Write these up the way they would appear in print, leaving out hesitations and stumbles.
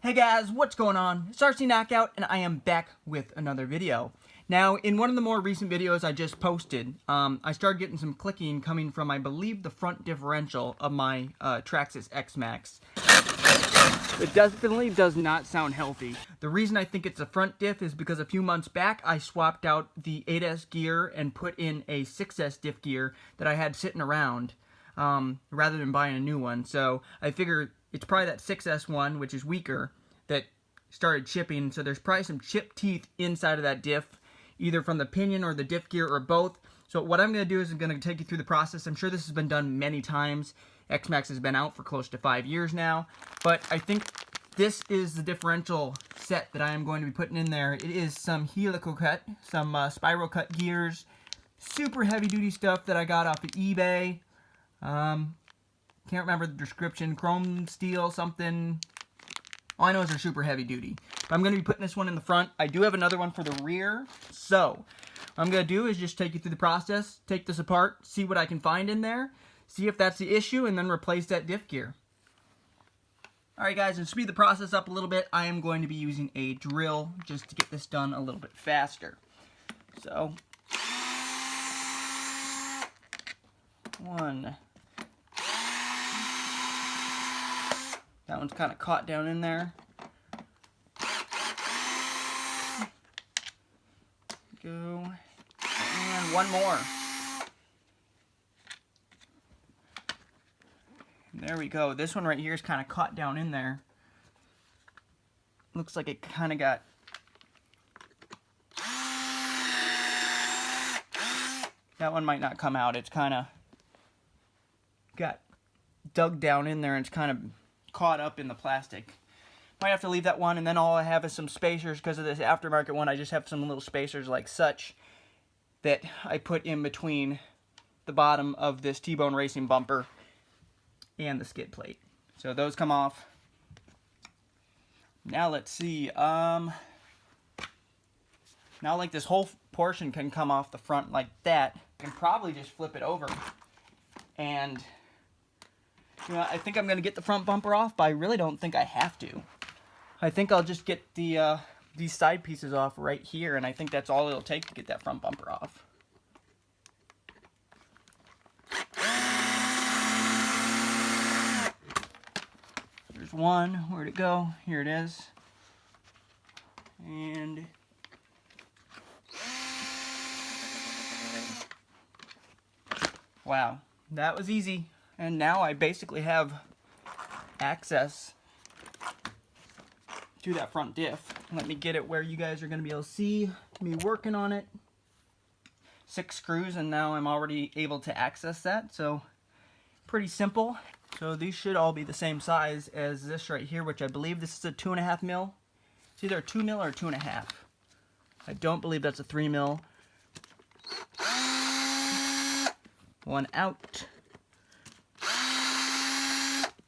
Hey guys, what's going on? It's RC Knockout, and I am back with another video. Now, in one of the more recent videos I just posted, I started getting some clicking coming from, I believe, the front differential of my Traxxas XMaxx. It definitely does not sound healthy. The reason I think it's a front diff is because a few months back I swapped out the 8S gear and put in a 6S diff gear that I had sitting around rather than buying a new one. So I figure it's probably that 6S one, which is weaker, that started chipping. So there's probably some chipped teeth inside of that diff, either from the pinion or the diff gear or both. So what I'm going to do is I'm going to take you through the process. I'm sure this has been done many times. XMaxx has been out for close to 5 years now. But I think this is the differential set that I am going to be putting in there. It is some helical cut, some spiral cut gears, super heavy duty stuff that I got off of eBay. Can't remember the description, chrome steel something. All I know is they're super heavy duty. But I'm going to be putting this one in the front. I do have another one for the rear. So what I'm going to do is just take you through the process, take this apart, see what I can find in there, see if that's the issue, and then replace that diff gear. Alright guys, and to speed the process up a little bit, I am going to be using a drill just to get this done a little bit faster. So, one. That one's kind of caught down in there. Go. And one more. There we go. This one right here is kind of caught down in there. Looks like it kind of got... That one might not come out. It's kind of got dug down in there and it's kind of caught up in the plastic. Might have to leave that one, and then all I have is some spacers. Because of this aftermarket one, I just have some little spacers like such that I put in between the bottom of this T-Bone Racing bumper and the skid plate. So those come off. Now let's see. Now like this whole portion can come off the front like that. I can probably just flip it over. And you know, I think I'm going to get the front bumper off, but I really don't think I have to. I think I'll just get the these side pieces off right here, and I think that's all it'll take to get that front bumper off. There's one. Where'd it go? Here it is. And wow, that was easy. And now I basically have access to that front diff. Let me get it where you guys are going to be able to see me working on it. 6 screws, and now I'm already able to access that. So pretty simple. So these should all be the same size as this right here, which I believe this is a 2.5 mil. It's either a 2 mil or a 2.5. I don't believe that's a 3 mil. One out.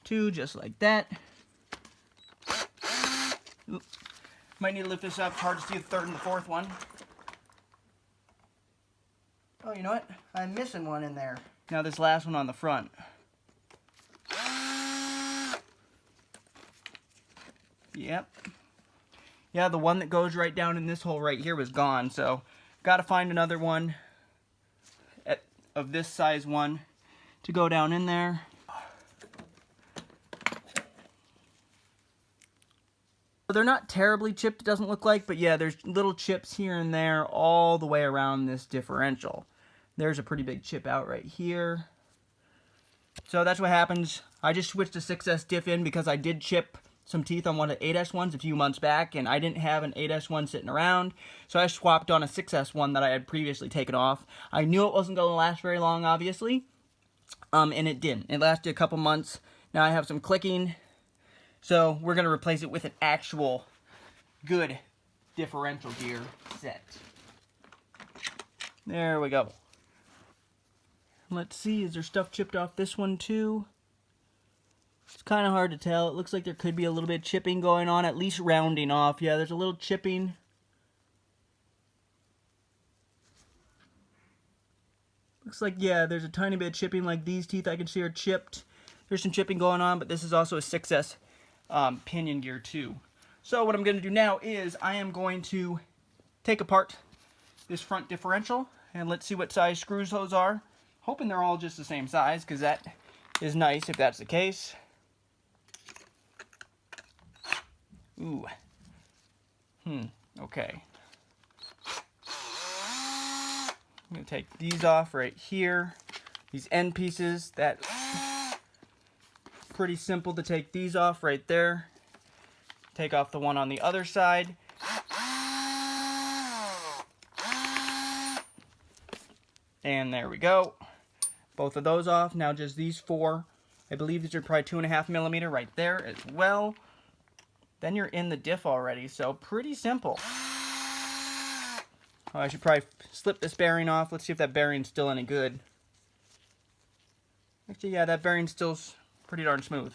2, just like that. Oops. Might need to lift this up. It's hard to see the third and the fourth one. Oh, you know what? I'm missing one in there. Now this last one on the front. Yep. Yeah, the one that goes right down in this hole right here was gone, so got to find another one of this size one to go down in there. They're not terribly chipped, it doesn't look like, but yeah, there's little chips here and there all the way around this differential. There's a pretty big chip out right here. So that's what happens. I just switched to 6S diff in because I did chip some teeth on one of the 8S ones a few months back, and I didn't have an 8S one sitting around, so I swapped on a 6S one that I had previously taken off. I knew it wasn't going to last very long, obviously, and it didn't. It lasted a couple months. Now I have some clicking. So we're going to replace it with an actual good differential gear set. There we go. Let's see, is there stuff chipped off this one too? It's kind of hard to tell. It looks like there could be a little bit of chipping going on, at least rounding off. Yeah, there's a little chipping. Looks like, yeah, there's a tiny bit of chipping, like these teeth I can see are chipped. There's some chipping going on, but this is also a 6S pinion gear too. So what I'm going to do now is I am going to take apart this front differential and let's see what size screws those are. Hoping they're all just the same size, because that is nice if that's the case. Ooh. Okay. I'm going to take these off right here. These end pieces, that's pretty simple to take these off right there. Take off the one on the other side. And there we go. Both of those off. Now just these four. I believe these are probably 2.5mm right there as well. Then you're in the diff already, so pretty simple. Oh, I should probably slip this bearing off. Let's see if that bearing's still any good. Actually, yeah, that bearing's still pretty darn smooth.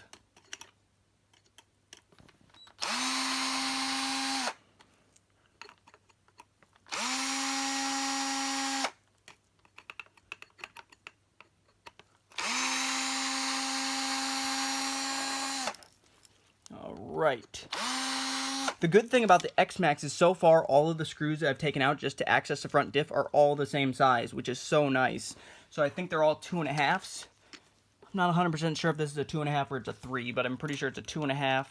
Right. The good thing about the XMaxx is so far all of the screws that I've taken out just to access the front diff are all the same size, which is so nice. So I think they're all 2.5s. I'm not 100% sure if this is a 2.5 or it's a 3, but I'm pretty sure it's a 2.5.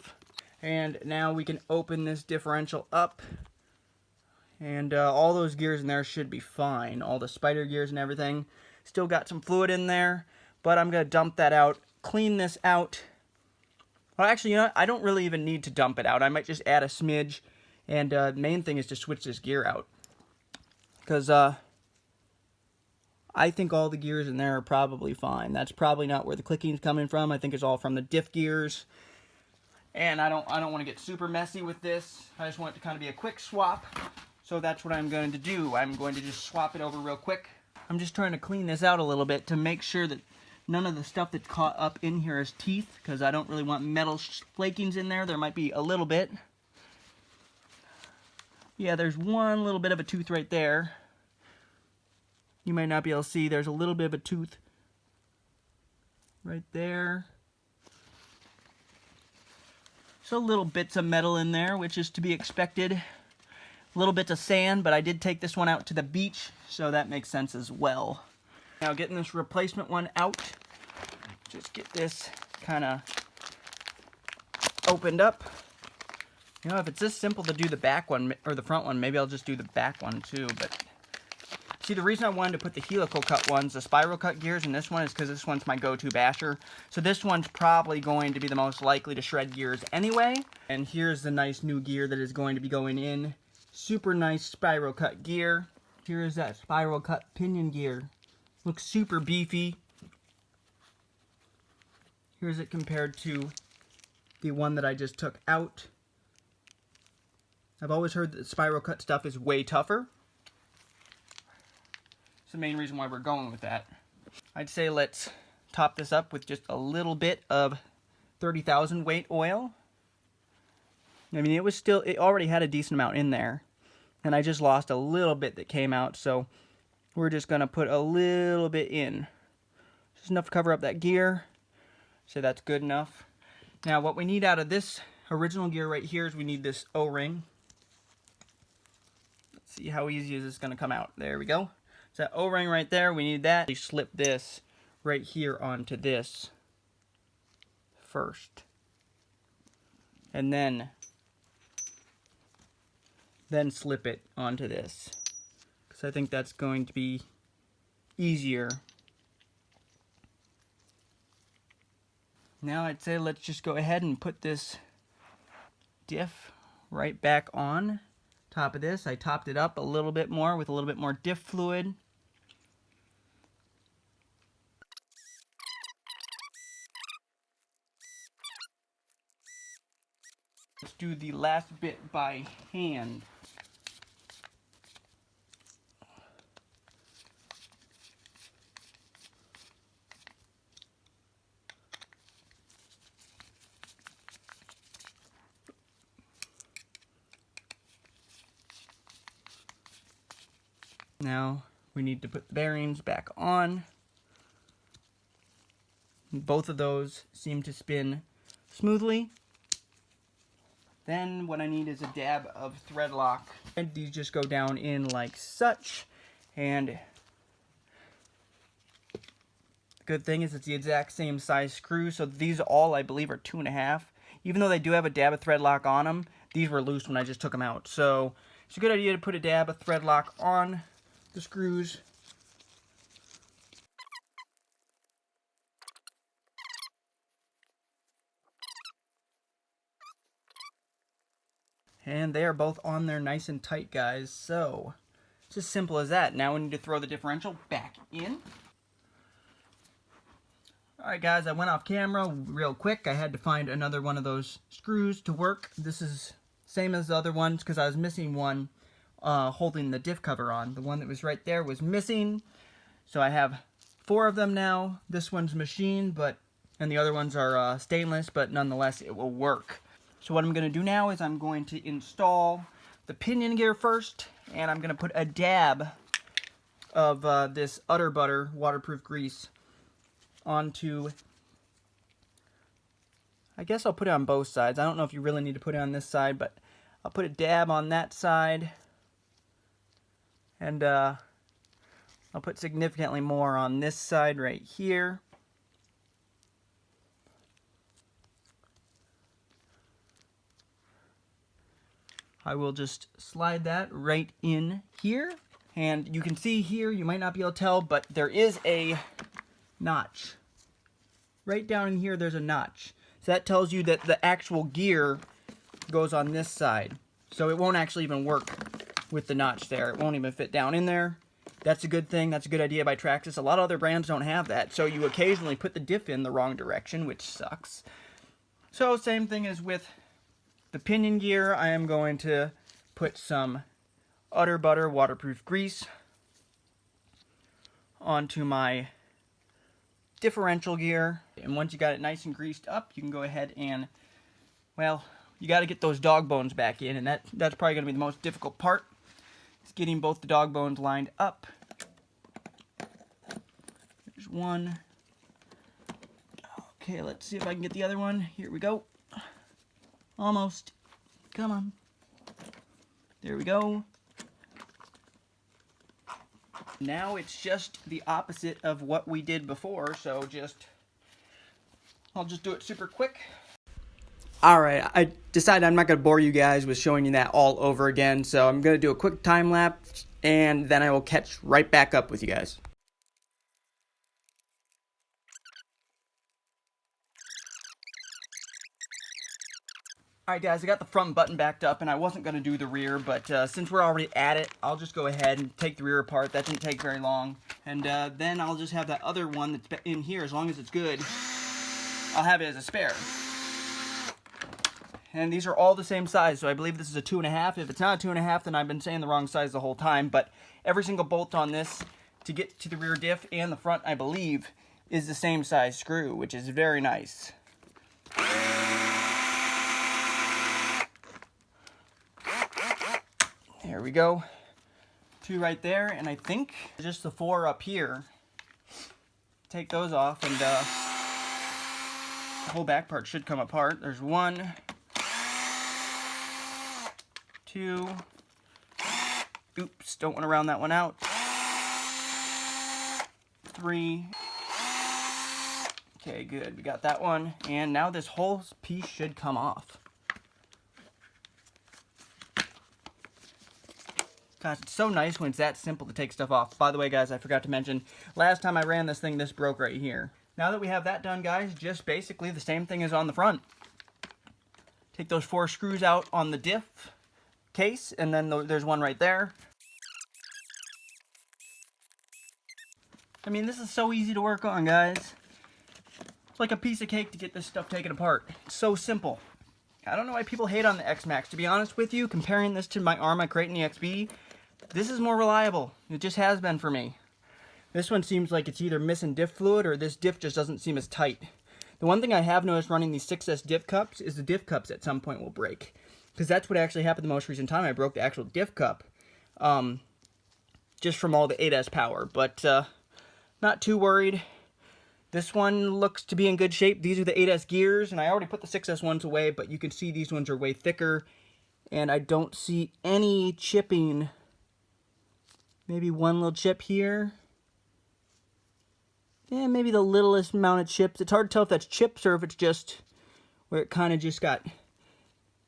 And now we can open this differential up. And all those gears in there should be fine. All the spider gears and everything. Still got some fluid in there, but I'm going to dump that out, clean this out. Well, actually, you know what? I don't really even need to dump it out. I might just add a smidge. And the main thing is to switch this gear out. Because I think all the gears in there are probably fine. That's probably not where the clicking's coming from. I think it's all from the diff gears. And I don't want to get super messy with this. I just want it to kind of be a quick swap. So that's what I'm going to do. I'm going to just swap it over real quick. I'm just trying to clean this out a little bit to make sure that none of the stuff that's caught up in here is teeth, because I don't really want metal flakings in there. There might be a little bit. Yeah, there's one little bit of a tooth right there. You might not be able to see. There's a little bit of a tooth right there. So little bits of metal in there, which is to be expected. Little bits of sand, but I did take this one out to the beach, so that makes sense as well. Now getting this replacement one out, just get this kind of opened up. You know, if it's this simple to do the back one, or the front one, maybe I'll just do the back one too. But see, the reason I wanted to put the helical cut ones, the spiral cut gears in this one, is because this one's my go-to basher. So this one's probably going to be the most likely to shred gears anyway. And here's the nice new gear that is going to be going in. Super nice spiral cut gear. Here's that spiral cut pinion gear. Looks super beefy. Here's it compared to the one that I just took out. I've always heard that spiral cut stuff is way tougher. It's the main reason why we're going with that. I'd say let's top this up with just a little bit of 30,000 weight oil. I mean, it already had a decent amount in there. And I just lost a little bit that came out, so we're just going to put a little bit in. Just enough to cover up that gear. So that's good enough. Now what we need out of this original gear right here is we need this O-ring. Let's see how easy is this going to come out. There we go. So that O-ring right there, we need that. We slip this right here onto this first. And then slip it onto this. Because I think that's going to be easier. Now I'd say let's just go ahead and put this diff right back on top of this. I topped it up a little bit more with a little bit more diff fluid. Let's do the last bit by hand. Now we need to put the bearings back on. Both of those seem to spin smoothly. Then what I need is a dab of thread lock. And these just go down in like such. And the good thing is it's the exact same size screw. So these all, I believe, are 2.5. Even though they do have a dab of thread lock on them, these were loose when I just took them out. So it's a good idea to put a dab of thread lock on the screws. And they are both on there nice and tight, guys. So it's as simple as that. Now we need to throw the differential back in. Alright guys, I went off camera real quick. I had to find another one of those screws to work. This is same as the other ones because I was missing one holding the diff cover on. The one that was right there was missing. So I have 4 of them now. This one's machined, and the other ones are stainless, but nonetheless it will work. So what I'm going to do now is I'm going to install the pinion gear first, and I'm going to put a dab of this Utter Butter waterproof grease onto, I guess I'll put it on both sides. I don't know if you really need to put it on this side, but I'll put a dab on that side, and I'll put significantly more on this side right here. I will just slide that right in here. And you can see here, you might not be able to tell, but there is a notch. Right down in here, there's a notch. So that tells you that the actual gear goes on this side. So it won't actually even work with the notch there. It won't even fit down in there. That's a good thing. That's a good idea by Traxxas. A lot of other brands don't have that. So you occasionally put the diff in the wrong direction, which sucks. So same thing as with the pinion gear. I am going to put some Utter Butter waterproof grease onto my differential gear. And once you got it nice and greased up, you can go ahead and, well, you got to get those dog bones back in, and that's probably going to be the most difficult part. It's getting both the dog bones lined up. There's one. Okay, let's see if I can get the other one. Here we go. Almost. Come on. There we go. Now it's just the opposite of what we did before, so I'll just do it super quick. Alright, I decided I'm not going to bore you guys with showing you that all over again, so I'm going to do a quick time lapse, and then I will catch right back up with you guys. Alright guys, I got the front button backed up, and I wasn't going to do the rear, but since we're already at it, I'll just go ahead and take the rear apart. That didn't take very long. And then I'll just have that other one that's in here, as long as it's good, I'll have it as a spare. And these are all the same size, so I believe this is a 2.5. If it's not a 2.5, then I've been saying the wrong size the whole time. But every single bolt on this to get to the rear diff and the front, I believe, is the same size screw, which is very nice. There we go. 2 right there, and I think just the 4 up here. Take those off, and the whole back part should come apart. There's 1, 2. Oops, don't want to round that one out. 3. Okay, good. We got that one, and now this whole piece should come off. Gosh, it's so nice when it's that simple to take stuff off. By the way, guys, I forgot to mention, last time I ran this thing, this broke right here. Now that we have that done, guys, just basically the same thing as on the front. Take those 4 screws out on the diff case, and then there's one right there. I mean, this is so easy to work on, guys. It's like a piece of cake to get this stuff taken apart. It's so simple. I don't know why people hate on the XMaxx. To be honest with you, comparing this to my Arma Kraton EXB, this is more reliable. It just has been for me. This one seems like it's either missing diff fluid or this diff just doesn't seem as tight. The one thing I have noticed running these 6S diff cups is the diff cups at some point will break. Because that's what actually happened the most recent time. I broke the actual diff cup. Just from all the 8S power. But not too worried. This one looks to be in good shape. These are the 8S gears, and I already put the 6S ones away, but you can see these ones are way thicker, and I don't see any chipping. Maybe one little chip here. Yeah, maybe the littlest amount of chips. It's hard to tell if that's chips or if it's just where it kind of just got,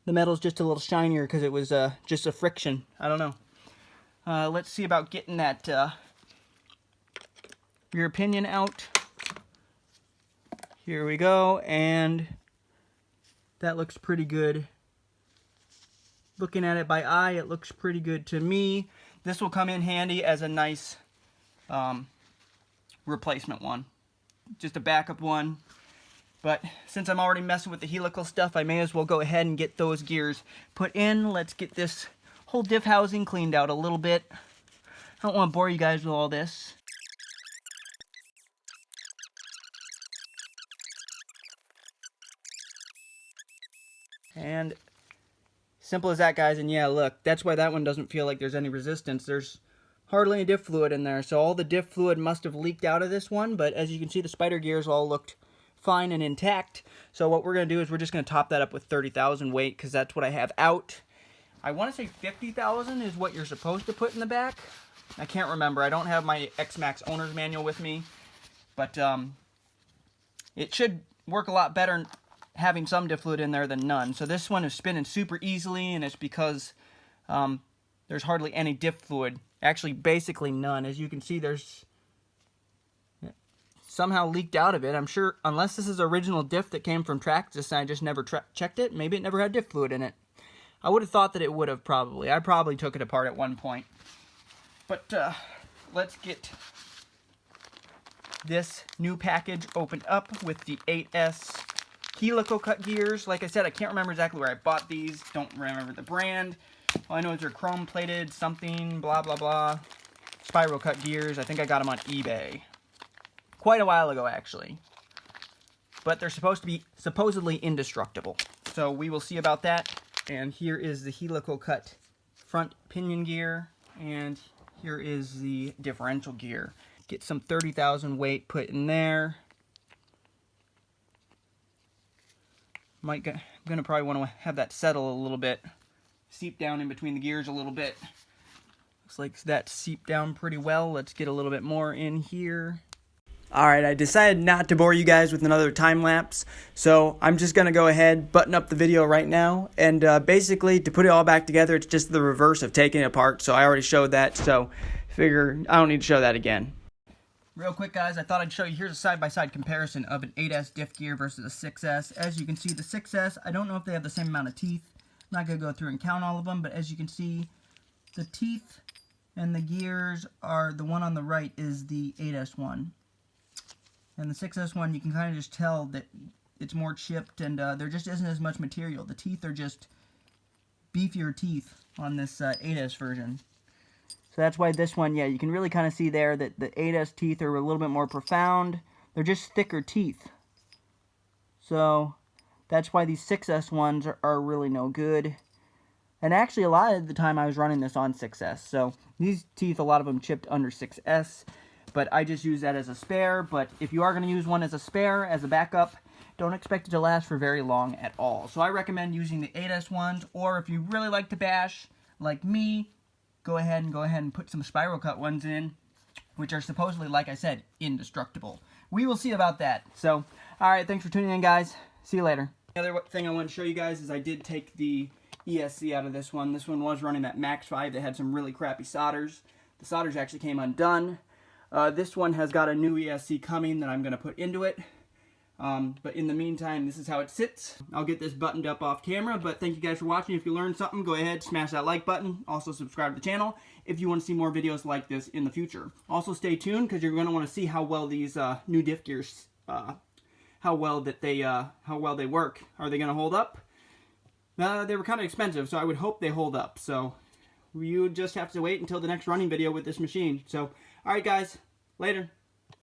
the metal's just a little shinier because it was just a friction. I don't know. Let's see about getting that rear pinion out. Here we go, and that looks pretty good. Looking at it by eye, it looks pretty good to me. This will come in handy as a nice replacement one. Just a backup one. But since I'm already messing with the helical stuff, I may as well go ahead and get those gears put in. Let's get this whole diff housing cleaned out a little bit. I don't want to bore you guys with all this. And simple as that, guys. And yeah, look, that's why that one doesn't feel like there's any resistance. There's hardly any diff fluid in there, so all the diff fluid must have leaked out of this one. But as you can see, the spider gears all looked fine and intact. So what we're going to do is we're just going to top that up with 30,000 weight, because that's what I have out. I want to say 50,000 is what you're supposed to put in the back. I can't remember. I don't have my XMaxx owner's manual with me, but it should work a lot better having some diff fluid in there than none. So this one is spinning super easily, and it's because there's hardly any diff fluid. Actually, basically none. As you can see, there's somehow leaked out of it. I'm sure, unless this is original diff that came from Traxxas and I just never checked it, maybe it never had diff fluid in it. I would have thought that it would have probably. I probably took it apart at one point. But let's get this new package opened up with the 8S helical cut gears. Like I said, I can't remember exactly where I bought these. Don't remember the brand. All I know is they're chrome plated something, blah, blah, blah. Spiral cut gears. I think I got them on eBay. Quite a while ago, actually. But they're supposed to be supposedly indestructible. So we will see about that. And here is the helical cut front pinion gear. And here is the differential gear. Get some 30,000 weight put in there. I'm gonna probably want to have that settle a little bit. Seep down in between the gears a little bit. Looks like that seeped down pretty well. Let's get a little bit more in here. Alright, I decided not to bore you guys with another time lapse, so I'm just going to go ahead, button up the video right now, and basically, to put it all back together, it's just the reverse of taking it apart, so I already showed that, so figure I don't need to show that again. Real quick, guys, I thought I'd show you, here's a side-by-side comparison of an 8S diff gear versus a 6S. As you can see, the 6S, I don't know if they have the same amount of teeth. I'm not going to go through and count all of them, but as you can see, the teeth and the gears are, the one on the right is the 8S one. And the 6S one, you can kind of just tell that it's more chipped, and there just isn't as much material. The teeth are just beefier teeth on this 8S version. So that's why this one, yeah, you can really kind of see there that the 8S teeth are a little bit more profound. They're just thicker teeth. So that's why these 6S ones are really no good. And actually, a lot of the time I was running this on 6S. So these teeth, a lot of them chipped under 6S. But I just use that as a spare. But if you are going to use one as a spare, as a backup, don't expect it to last for very long at all. So I recommend using the 8S ones, or if you really like to bash, like me, go ahead and put some spiral cut ones in, which are supposedly, like I said, indestructible. We will see about that. So, alright, thanks for tuning in, guys. See you later. The other thing I want to show you guys is I did take the ESC out of this one. This one was running at Max 5. They had some really crappy solders. The solders actually came undone. This one has got a new ESC coming that I'm going to put into it. But in the meantime, this is how it sits. I'll get this buttoned up off camera, but thank you guys for watching. If you learned something, go ahead, smash that like button. Also, subscribe to the channel if you want to see more videos like this in the future. Also, stay tuned, because you're going to want to see how well these new diff gears, how well they work. Are they going to hold up? They were kind of expensive, so I would hope they hold up. So, you just have to wait until the next running video with this machine. So, alright guys, later.